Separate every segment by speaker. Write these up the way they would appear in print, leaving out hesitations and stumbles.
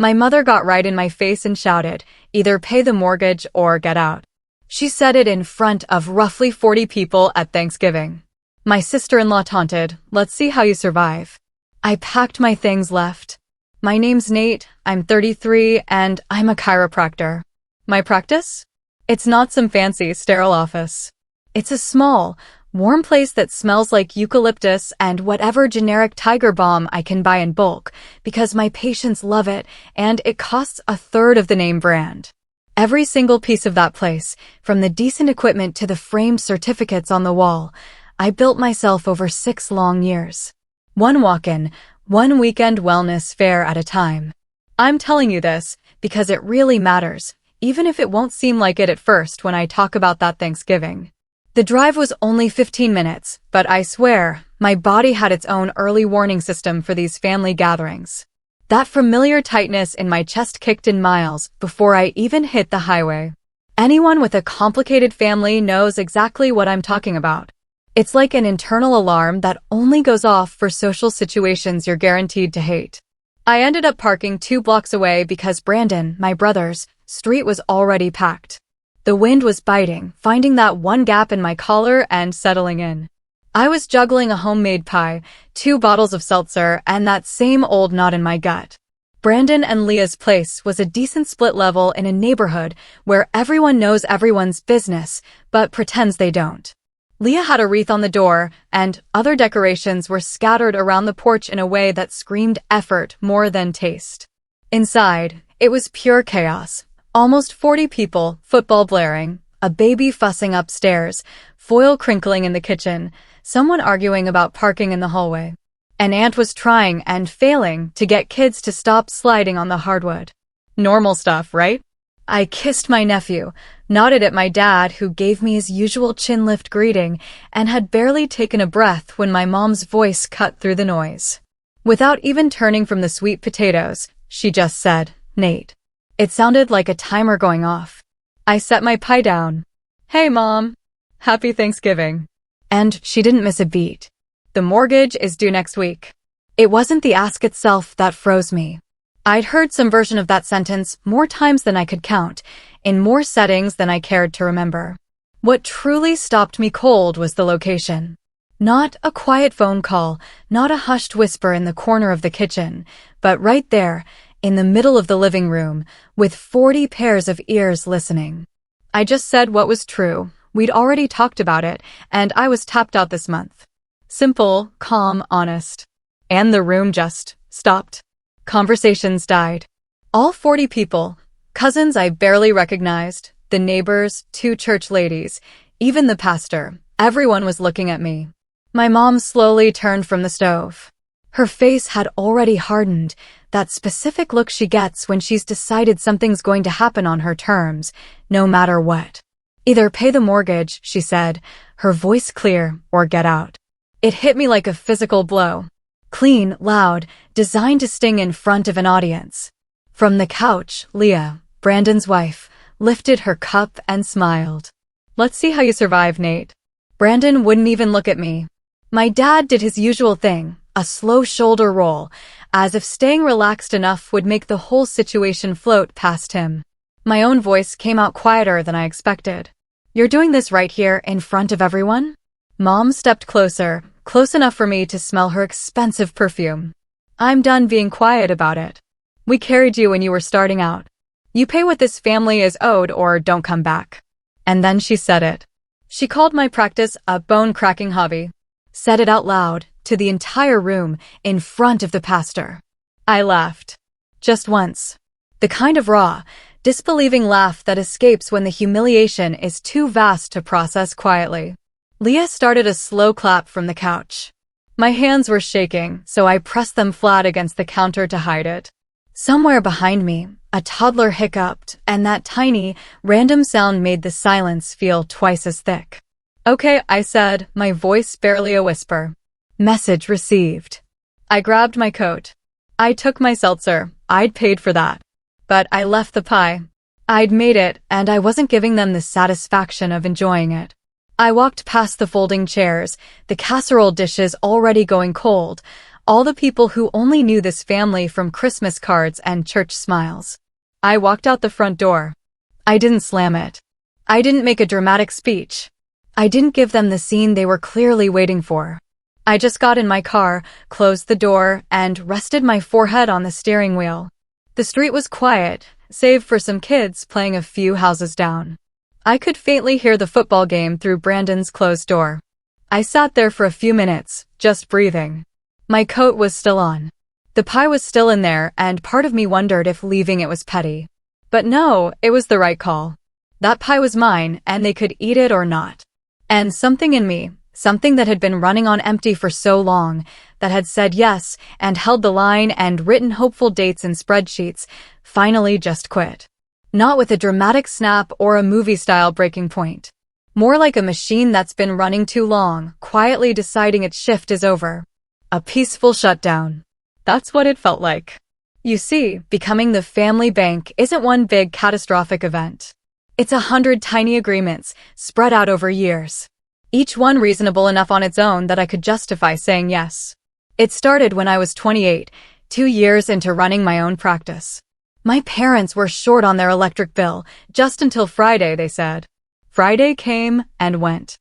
Speaker 1: My mother got right in my face and shouted, "Either pay the mortgage or get out." She said it in front of roughly 40 people at Thanksgiving. My sister-in-law taunted, "Let's see how you survive." I packed my things, left. My name's Nate, I'm 33, and I'm a chiropractor. My practice? It's not some fancy, sterile office. It's a small, warm place that smells like eucalyptus and whatever generic tiger balm I can buy in bulk, because my patients love it, and it costs a third of the name brand. Every single piece of that place, from the decent equipment to the framed certificates on the wall, I built myself over 6 long years. One walk-in, one weekend wellness fair at a time. I'm telling you this because it really matters, even if it won't seem like it at first when I talk about that Thanksgiving. The drive was only 15 minutes, but I swear, my body had its own early warning system for these family gatherings. That familiar tightness in my chest kicked in miles before I even hit the highway. Anyone with a complicated family knows exactly what I'm talking about. It's like an internal alarm that only goes off for social situations you're guaranteed to hate. I ended up parking 2 blocks away because Brandon, my brother's, street was already packed. The wind was biting, finding that one gap in my collar and settling in. I was juggling a homemade pie, 2 bottles of seltzer, and that same old knot in my gut. Brandon and Leah's place was a decent split level in a neighborhood where everyone knows everyone's business, but pretends they don't. Leah had a wreath on the door, and other decorations were scattered around the porch in a way that screamed effort more than taste. Inside, it was pure chaos. Almost 40 people, football blaring, a baby fussing upstairs, foil crinkling in the kitchen, someone arguing about parking in the hallway. An aunt was trying and failing to get kids to stop sliding on the hardwood. Normal stuff, right? I kissed my nephew, nodded at my dad who gave me his usual chin lift greeting, and had barely taken a breath when my mom's voice cut through the noise. Without even turning from the sweet potatoes, she just said, "Nate." It sounded like a timer going off. I set my pie down. "Hey, Mom. Happy Thanksgiving." And she didn't miss a beat. "The mortgage is due next week." It wasn't the ask itself that froze me. I'd heard some version of that sentence more times than I could count, in more settings than I cared to remember. What truly stopped me cold was the location. Not a quiet phone call, not a hushed whisper in the corner of the kitchen, but right there, in the middle of the living room, with 40 pairs of ears listening. I just said what was true. We'd already talked about it, and I was tapped out this month. Simple, calm, honest. And the room just stopped. Conversations died. All 40 people, cousins I barely recognized, the neighbors, 2 church ladies, even the pastor, everyone was looking at me. My mom slowly turned from the stove. Her face had already hardened, that specific look she gets when she's decided something's going to happen on her terms, no matter what. "Either pay the mortgage," she said, her voice clear, "or get out." It hit me like a physical blow. Clean, loud, designed to sting in front of an audience. From the couch, Leah, Brandon's wife, lifted her cup and smiled. "Let's see how you survive, Nate." Brandon wouldn't even look at me. My dad did his usual thing, a slow shoulder roll, as if staying relaxed enough would make the whole situation float past him. My own voice came out quieter than I expected. "You're doing this right here in front of everyone?" Mom stepped closer, close enough for me to smell her expensive perfume. "I'm done being quiet about it. We carried you when you were starting out. You pay what this family is owed or don't come back." And then she said it. She called my practice a bone-cracking hobby. Said it out loud, to the entire room, in front of the pastor. I laughed. Just once. The kind of raw, disbelieving laugh that escapes when the humiliation is too vast to process quietly. Leah started a slow clap from the couch. My hands were shaking, so I pressed them flat against the counter to hide it. Somewhere behind me, a toddler hiccuped, and that tiny, random sound made the silence feel twice as thick. "Okay," I said, my voice barely a whisper. Message received. I grabbed my coat. I took my seltzer. I'd paid for that. But I left the pie. I'd made it, and I wasn't giving them the satisfaction of enjoying it. I walked past the folding chairs, the casserole dishes already going cold, All the people who only knew this family from Christmas cards and church smiles. I walked out the front door. I didn't slam it. I didn't make a dramatic speech. I didn't give them the scene they were clearly waiting for. I just got in my car, closed the door, and rested my forehead on the steering wheel. The street was quiet, save for some kids playing a few houses down. I could faintly hear the football game through Brandon's closed door. I sat there for a few minutes, just breathing. My coat was still on. The pie was still in there, and part of me wondered if leaving it was petty. But no, it was the right call. That pie was mine, and they could eat it or not. And something in me, something that had been running on empty for so long, that had said yes and held the line and written hopeful dates in spreadsheets, finally just quit. Not with a dramatic snap or a movie-style breaking point. More like a machine that's been running too long, quietly deciding its shift is over. A peaceful shutdown. That's what it felt like. You see, becoming the family bank isn't one big catastrophic event. It's 100 tiny agreements, spread out over years. Each one reasonable enough on its own that I could justify saying yes. It started when I was 28, 2 years into running my own practice. My parents were short on their electric bill, just until Friday, they said. Friday came and went.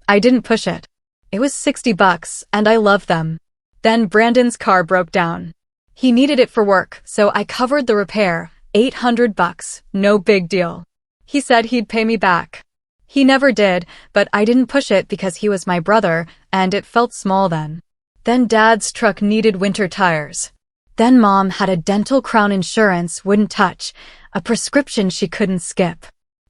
Speaker 1: I didn't push it. It was $60, and I loved them. Then Brandon's car broke down. He needed it for work, so I covered the repair, $800, no big deal. He said he'd pay me back. He never did, but I didn't push it because he was my brother, and it felt small then. Then Dad's truck needed winter tires. Then Mom had a dental crown insurance wouldn't touch, a prescription she couldn't skip.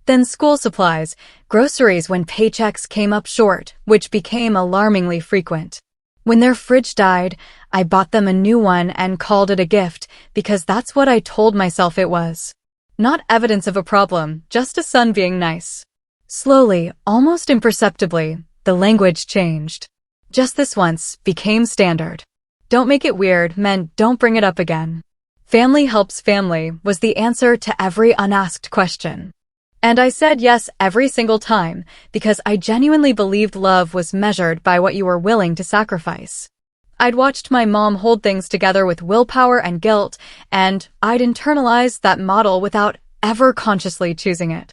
Speaker 1: Then school supplies, groceries when paychecks came up short, which became alarmingly frequent. When their fridge died, I bought them a new one and called it a gift because that's what I told myself it was. Not evidence of a problem, just a son being nice. Slowly, almost imperceptibly, the language changed. Just this once became standard. Don't make it weird meant don't bring it up again. Family helps family was the answer to every unasked question. And I said yes every single time because I genuinely believed love was measured by what you were willing to sacrifice. I'd watched my mom hold things together with willpower and guilt, and I'd internalized that model without ever consciously choosing it.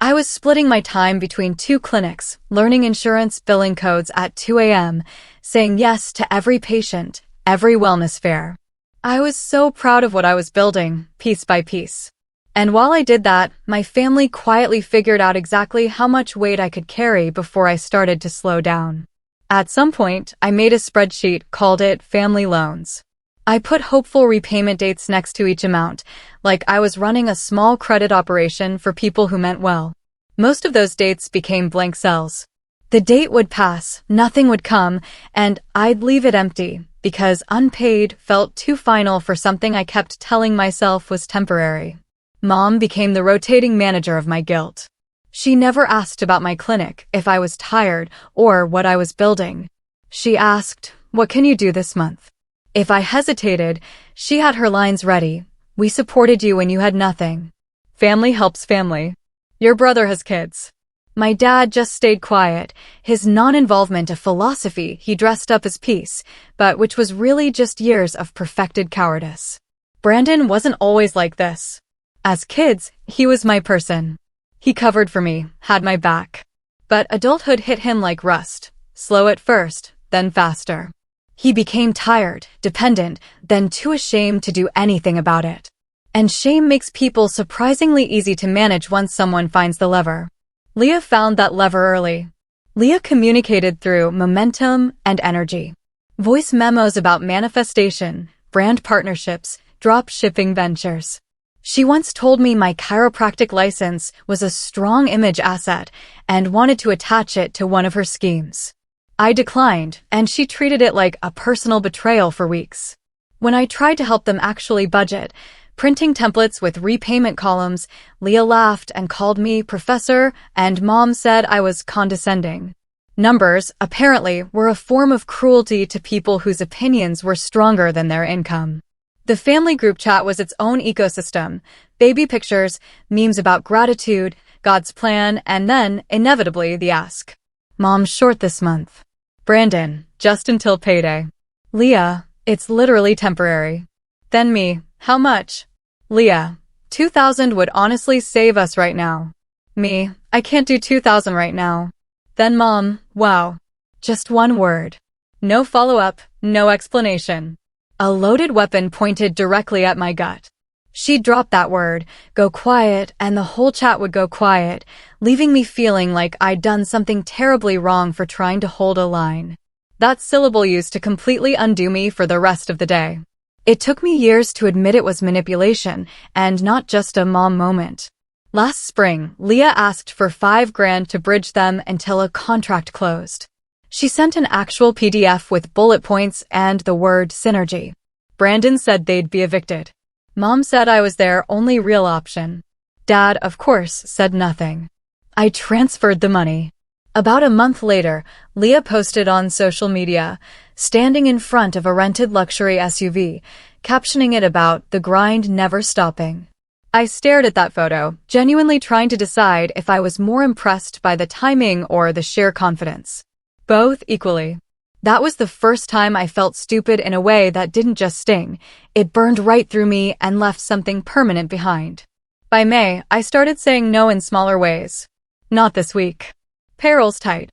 Speaker 1: I was splitting my time between 2 clinics, learning insurance billing codes at 2 a.m., saying yes to every patient, every wellness fair. I was so proud of what I was building, piece by piece. And while I did that, my family quietly figured out exactly how much weight I could carry before I started to slow down. At some point, I made a spreadsheet, called it Family Loans. I put hopeful repayment dates next to each amount, like I was running a small credit operation for people who meant well. Most of those dates became blank cells. The date would pass, nothing would come, and I'd leave it empty, because unpaid felt too final for something I kept telling myself was temporary. Mom became the rotating manager of my guilt. She never asked about my clinic, if I was tired, or what I was building. She asked, "What can you do this month?" If I hesitated, she had her lines ready. "We supported you when you had nothing. Family helps family. Your brother has kids." My dad just stayed quiet, his non-involvement a philosophy he dressed up as peace, but which was really just years of perfected cowardice. Brandon wasn't always like this. As kids, he was my person. He covered for me, had my back. But adulthood hit him like rust, slow at first, then faster. He became tired, dependent, then too ashamed to do anything about it. And shame makes people surprisingly easy to manage once someone finds the lever. Leah found that lever early. Leah communicated through momentum and energy. Voice memos about manifestation, brand partnerships, drop shipping ventures. She once told me my chiropractic license was a strong image asset and wanted to attach it to one of her schemes. I declined, and she treated it like a personal betrayal for weeks. When I tried to help them actually budget, printing templates with repayment columns, Leah laughed and called me professor, and Mom said I was condescending. Numbers, apparently, were a form of cruelty to people whose opinions were stronger than their income. The family group chat was its own ecosystem, baby pictures, memes about gratitude, God's plan, and then, inevitably, the ask. "Mom's short this month." Brandon, just until payday. Leah, It's literally temporary. Then me, how much? Leah, 2,000 would honestly save us right now. Me, I can't do 2,000 right now. Then Mom, wow. Just one word. No follow-up, no explanation. A loaded weapon pointed directly at my gut. She'd drop that word, go quiet, and the whole chat would go quiet, leaving me feeling like I'd done something terribly wrong for trying to hold a line. That syllable used to completely undo me for the rest of the day. It took me years to admit it was manipulation, and not just a mom moment. Last spring, Leah asked for $5,000 to bridge them until a contract closed. She sent an actual PDF with bullet points and the word synergy. Brandon said they'd be evicted. Mom said I was their only real option. Dad, of course, said nothing. I transferred the money. About a month later, Leah posted on social media, standing in front of a rented luxury SUV, captioning it about the grind never stopping. I stared at that photo, genuinely trying to decide if I was more impressed by the timing or the sheer confidence. Both equally. That was the first time I felt stupid in a way that didn't just sting, it burned right through me and left something permanent behind. By May, I started saying no in smaller ways. Not this week. Payroll's tight.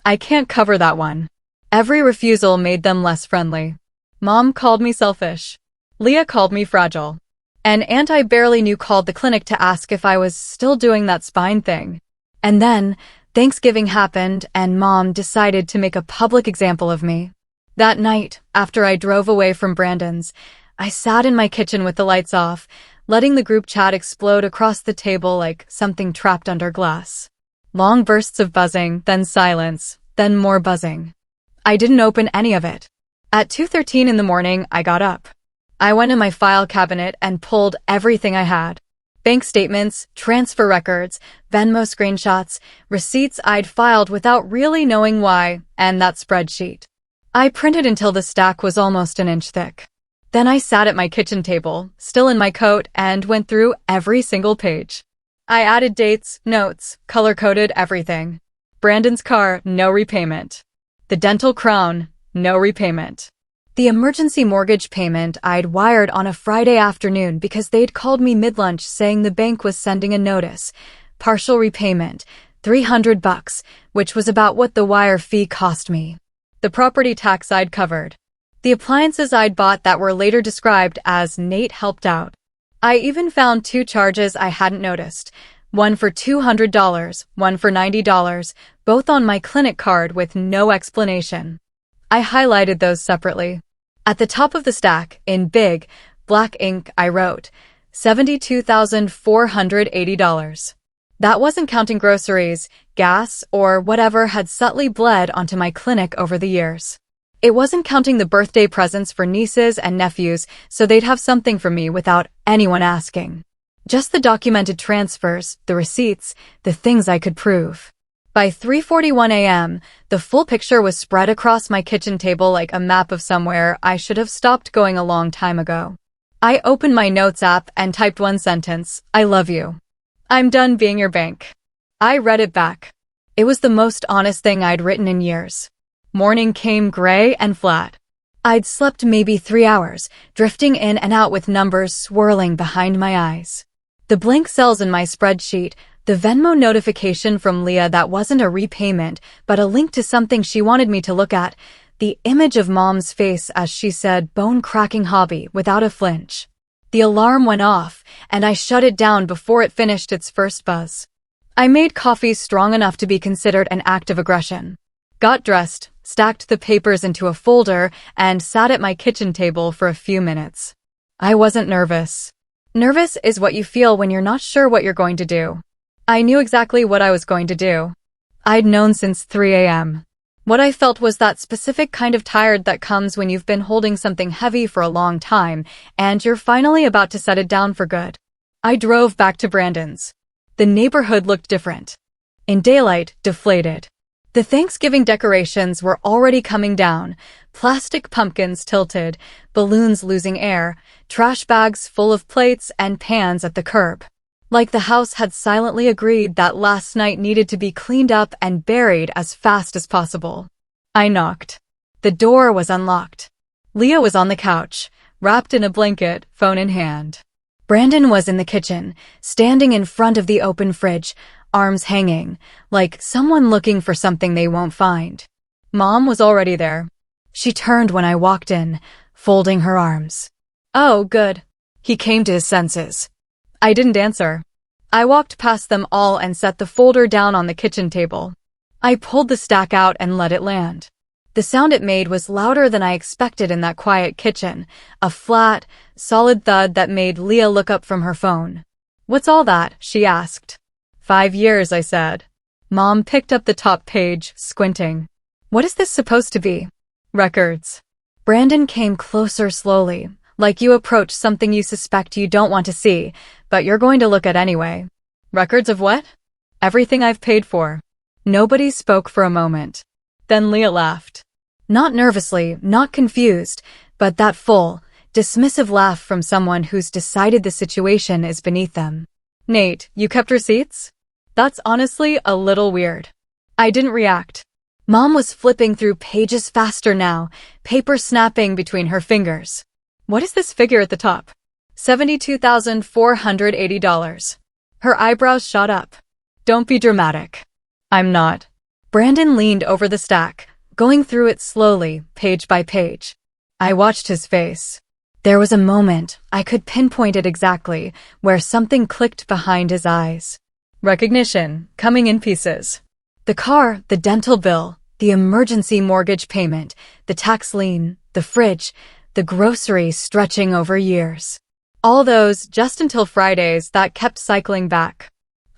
Speaker 1: I can't cover that one. Every refusal made them less friendly. Mom called me selfish. Leah called me fragile. An aunt I barely knew called the clinic to ask if I was still doing that spine thing. And then, Thanksgiving happened and Mom decided to make a public example of me. That night, after I drove away from Brandon's, I sat in my kitchen with the lights off, letting the group chat explode across the table like something trapped under glass. Long bursts of buzzing, then silence, then more buzzing. I didn't open any of it. At 2:13 in the morning, I got up. I went in my file cabinet and pulled everything I had. Bank statements, transfer records, Venmo screenshots, receipts I'd filed without really knowing why, and that spreadsheet. I printed until the stack was almost an inch thick. Then I sat at my kitchen table, still in my coat, and went through every single page. I added dates, notes, color-coded everything. Brandon's car, no repayment. The dental crown, no repayment. The emergency mortgage payment I'd wired on a Friday afternoon because they'd called me mid-lunch saying the bank was sending a notice. Partial repayment, $300, which was about what the wire fee cost me. The property tax I'd covered. The appliances I'd bought that were later described as Nate helped out. I even found 2 charges I hadn't noticed. One for $200, one for $90, both on my clinic card with no explanation. I highlighted those separately. At the top of the stack, in big, black ink, I wrote, $72,480. That wasn't counting groceries, gas, or whatever had subtly bled onto my clinic over the years. It wasn't counting the birthday presents for nieces and nephews so they'd have something for me without anyone asking. Just the documented transfers, the receipts, the things I could prove. By 3:41 a.m., the full picture was spread across my kitchen table like a map of somewhere I should have stopped going a long time ago. I opened my notes app and typed one sentence, I love you. I'm done being your bank. I read it back. It was the most honest thing I'd written in years. Morning came gray and flat. I'd slept maybe 3 hours, drifting in and out with numbers swirling behind my eyes. The blank cells in my spreadsheet, the Venmo notification from Leah that wasn't a repayment, but a link to something she wanted me to look at, the image of Mom's face as she said bone-cracking hobby without a flinch. The alarm went off, and I shut it down before it finished its first buzz. I made coffee strong enough to be considered an act of aggression. Got dressed, stacked the papers into a folder, and sat at my kitchen table for a few minutes. I wasn't nervous. Nervous is what you feel when you're not sure what you're going to do. I knew exactly what I was going to do. I'd known since 3 a.m. What I felt was that specific kind of tired that comes when you've been holding something heavy for a long time, and you're finally about to set it down for good. I drove back to Brandon's. The neighborhood looked different. In daylight, deflated. The Thanksgiving decorations were already coming down, plastic pumpkins tilted, balloons losing air, trash bags full of plates and pans at the curb. Like the house had silently agreed that last night needed to be cleaned up and buried as fast as possible. I knocked. The door was unlocked. Leah was on the couch, wrapped in a blanket, phone in hand. Brandon was in the kitchen, standing in front of the open fridge, arms hanging, like someone looking for something they won't find. Mom was already there. She turned when I walked in, folding her arms. "Oh, good." He came to his senses. I didn't answer. I walked past them all and set the folder down on the kitchen table. I pulled the stack out and let it land. The sound it made was louder than I expected in that quiet kitchen, a flat, solid thud that made Leah look up from her phone. "What's all that?" she asked. 5 years, I said. Mom picked up the top page, squinting. "What is this supposed to be?" "Records." Brandon came closer slowly, like you approach something you suspect you don't want to see, but you're going to look at anyway. "Records of what?" "Everything I've paid for." Nobody spoke for a moment. Then Leah laughed. Not nervously, not confused, but that full, dismissive laugh from someone who's decided the situation is beneath them. "Nate, you kept receipts?" "That's honestly a little weird." I didn't react. Mom was flipping through pages faster now, paper snapping between her fingers. "What is this figure at the top?" $72,480. Her eyebrows shot up. "Don't be dramatic." "I'm not." Brandon leaned over the stack, going through it slowly, page by page. I watched his face. There was a moment, I could pinpoint it exactly, where something clicked behind his eyes. Recognition, coming in pieces. The car, the dental bill, the emergency mortgage payment, the tax lien, the fridge, the groceries stretching over years. All those, just until Fridays, that kept cycling back.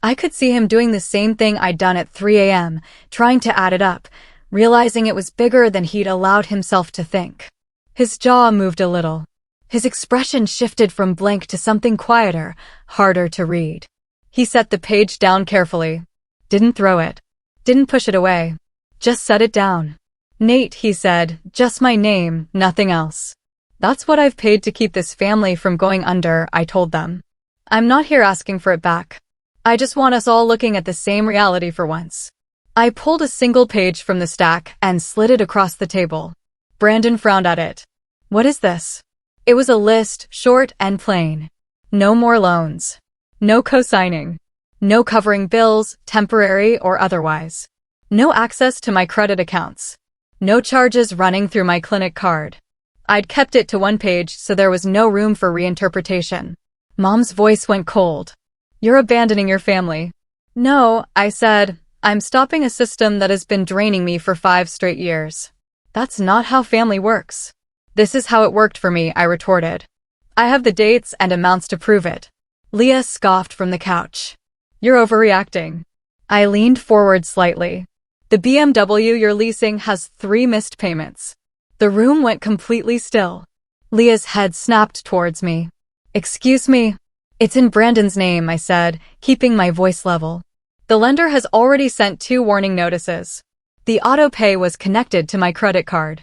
Speaker 1: I could see him doing the same thing I'd done at 3 a.m., trying to add it up, realizing it was bigger than he'd allowed himself to think. His jaw moved a little. His expression shifted from blank to something quieter, harder to read. He set the page down carefully. Didn't throw it. Didn't push it away. Just set it down. "Nate," he said, "just my name, nothing else." "That's what I've paid to keep this family from going under," I told them. "I'm not here asking for it back. I just want us all looking at the same reality for once." I pulled a single page from the stack and slid it across the table. Brandon frowned at it. "What is this?" It was a list, short and plain. No more loans. No co-signing. No covering bills, temporary or otherwise. No access to my credit accounts. No charges running through my clinic card. I'd kept it to one page so there was no room for reinterpretation. Mom's voice went cold. "You're abandoning your family." "No," I said. "I'm stopping a system that has been draining me for 5 straight years." "That's not how family works." "This is how it worked for me," I retorted. "I have the dates and amounts to prove it." Leah scoffed from the couch. "You're overreacting." I leaned forward slightly. "The BMW you're leasing has 3 missed payments." The room went completely still. Leah's head snapped towards me. "Excuse me?" "It's in Brandon's name," I said, keeping my voice level. "The lender has already sent 2 warning notices. The auto-pay was connected to my credit card.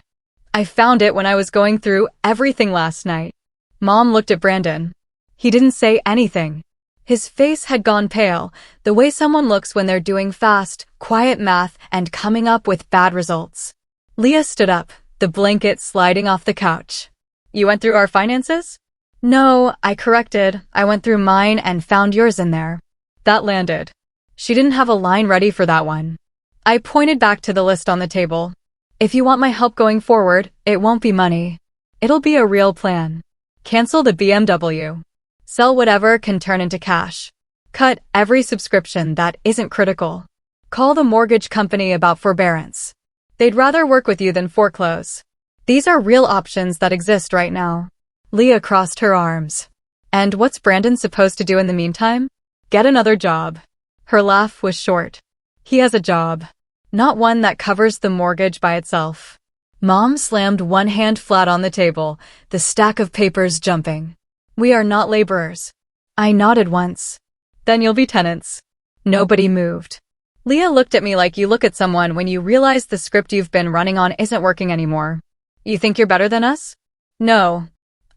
Speaker 1: I found it when I was going through everything last night." Mom looked at Brandon. He didn't say anything. His face had gone pale, the way someone looks when they're doing fast, quiet math and coming up with bad results. Leah stood up, the blanket sliding off the couch. "You went through our finances?" "No," I corrected. "I went through mine and found yours in there." That landed. She didn't have a line ready for that one. I pointed back to the list on the table. "If you want my help going forward, it won't be money. It'll be a real plan. Cancel the BMW. Sell whatever can turn into cash. Cut every subscription that isn't critical. Call the mortgage company about forbearance. They'd rather work with you than foreclose. These are real options that exist right now." Leah crossed her arms. "And what's Brandon supposed to do in the meantime?" "Get another job." Her laugh was short. "He has a job. Not one that covers the mortgage by itself." Mom slammed one hand flat on the table, the stack of papers jumping. "We are not laborers." I nodded once. "Then you'll be tenants." Nobody moved. Leah looked at me like you look at someone when you realize the script you've been running on isn't working anymore. "You think you're better than us?" "No.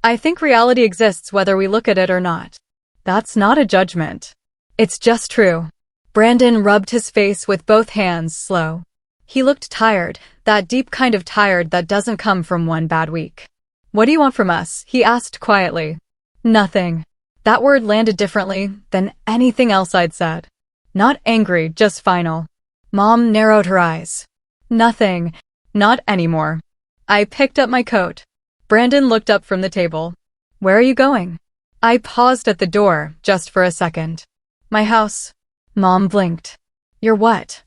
Speaker 1: I think reality exists whether we look at it or not." "That's not a judgment. It's just true." Brandon rubbed his face with both hands, slow. He looked tired, that deep kind of tired that doesn't come from one bad week. What do you want from us? He asked quietly. Nothing. That word landed differently than anything else I'd said. Not angry, just final. Mom narrowed her eyes. Nothing. Not anymore. I picked up my coat. Brandon looked up from the table. Where are you going? I paused at the door, just for a second. My house. Mom blinked. You're what?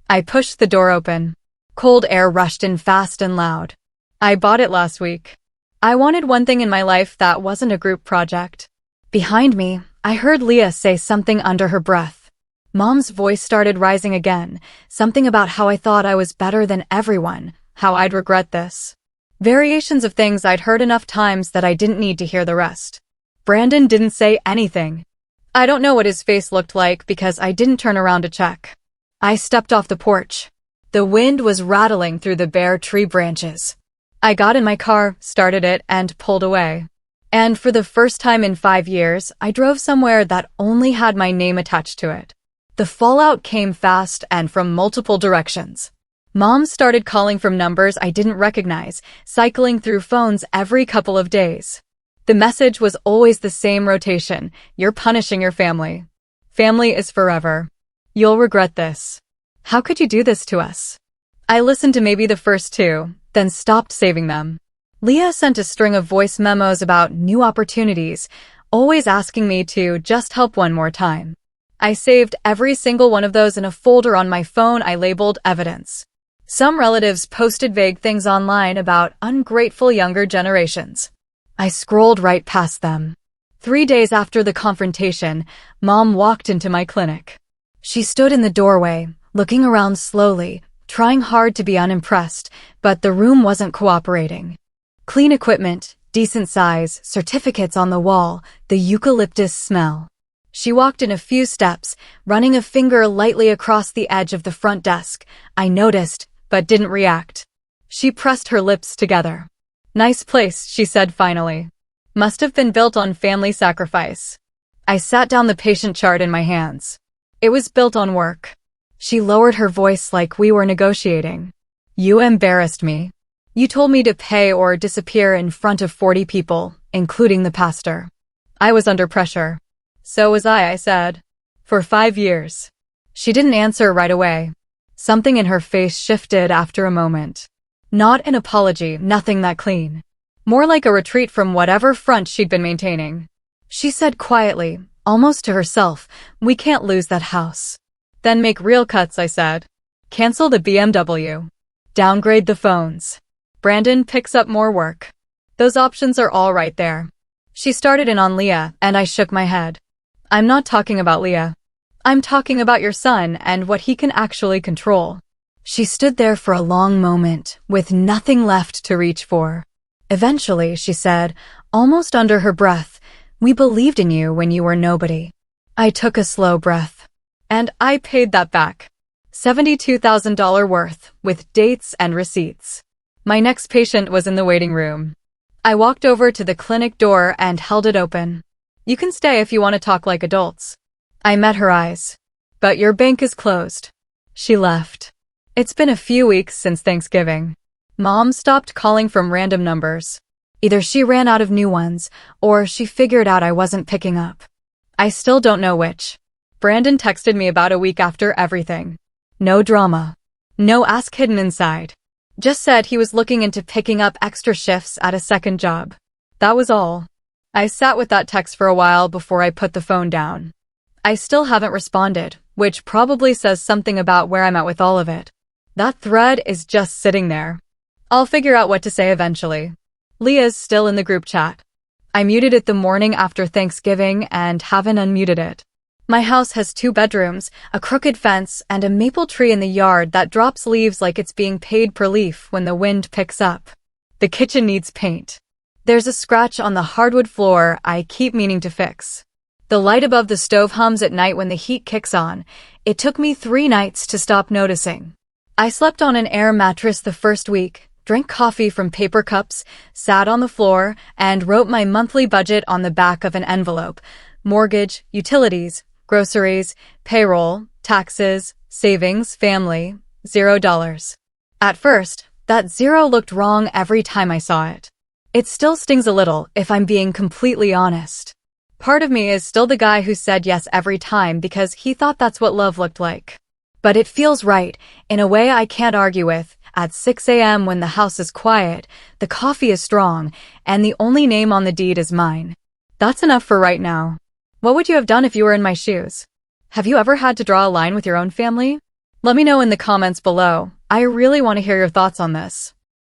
Speaker 1: I pushed the door open. Cold air rushed in fast and loud. I bought it last week. I wanted one thing in my life that wasn't a group project. Behind me, I heard Leah say something under her breath. Mom's voice started rising again, something about how I thought I was better than everyone, how I'd regret this. Variations of things I'd heard enough times that I didn't need to hear the rest. Brandon didn't say anything. I don't know what his face looked like because I didn't turn around to check. I stepped off the porch. The wind was rattling through the bare tree branches. I got in my car, started it, and pulled away. And for the first time in 5 years, I drove somewhere that only had my name attached to it. The fallout came fast and from multiple directions. Mom started calling from numbers I didn't recognize, cycling through phones every couple of days. The message was always the same rotation. You're punishing your family. Family is forever. You'll regret this. How could you do this to us? I listened to maybe the first two, then stopped saving them. Leah sent a string of voice memos about new opportunities, always asking me to just help one more time. I saved every single one of those in a folder on my phone I labeled evidence. Some relatives posted vague things online about ungrateful younger generations. I scrolled right past them. 3 days after the confrontation, Mom walked into my clinic. She stood in the doorway, looking around slowly, trying hard to be unimpressed, but the room wasn't cooperating. Clean equipment, decent size, certificates on the wall, the eucalyptus smell. She walked in a few steps, running a finger lightly across the edge of the front desk. I noticed, but didn't react. She pressed her lips together. Nice place, she said finally. Must have been built on family sacrifice. I sat down the patient chart in my hands. It was built on work. She lowered her voice like we were negotiating. You embarrassed me. You told me to pay or disappear in front of 40 people, including the pastor. I was under pressure. So was I said. For 5 years. She didn't answer right away. Something in her face shifted after a moment. Not an apology, nothing that clean. More like a retreat from whatever front she'd been maintaining. She said quietly, almost to herself, we can't lose that house. Then make real cuts, I said. Cancel the BMW. Downgrade the phones. Brandon picks up more work. Those options are all right there. She started in on Leah, and I shook my head. I'm not talking about Leah. I'm talking about your son and what he can actually control. She stood there for a long moment, with nothing left to reach for. Eventually, she said, almost under her breath, we believed in you when you were nobody. I took a slow breath. And I paid that back. $72,000 worth, with dates and receipts. My next patient was in the waiting room. I walked over to the clinic door and held it open. You can stay if you want to talk like adults. I met her eyes. But your bank is closed. She left. It's been a few weeks since Thanksgiving. Mom stopped calling from random numbers. Either she ran out of new ones, or she figured out I wasn't picking up. I still don't know which. Brandon texted me about a week after everything. No drama. No ask hidden inside. Just said he was looking into picking up extra shifts at a second job. That was all. I sat with that text for a while before I put the phone down. I still haven't responded, which probably says something about where I'm at with all of it. That thread is just sitting there. I'll figure out what to say eventually. Leah's still in the group chat. I muted it the morning after Thanksgiving and haven't unmuted it. My house has 2 bedrooms, a crooked fence, and a maple tree in the yard that drops leaves like it's being paid per leaf when the wind picks up. The kitchen needs paint. There's a scratch on the hardwood floor I keep meaning to fix. The light above the stove hums at night when the heat kicks on. It took me 3 nights to stop noticing. I slept on an air mattress the first week, drank coffee from paper cups, sat on the floor, and wrote my monthly budget on the back of an envelope. Mortgage, utilities, groceries, payroll, taxes, savings, family, $0. At first, that 0 looked wrong every time I saw it. It still stings a little, if I'm being completely honest. Part of me is still the guy who said yes every time because he thought that's what love looked like. But it feels right, in a way I can't argue with. At 6 a.m. when the house is quiet, the coffee is strong, and the only name on the deed is mine. That's enough for right now. What would you have done if you were in my shoes? Have you ever had to draw a line with your own family? Let me know in the comments below. I really want to hear your thoughts on this.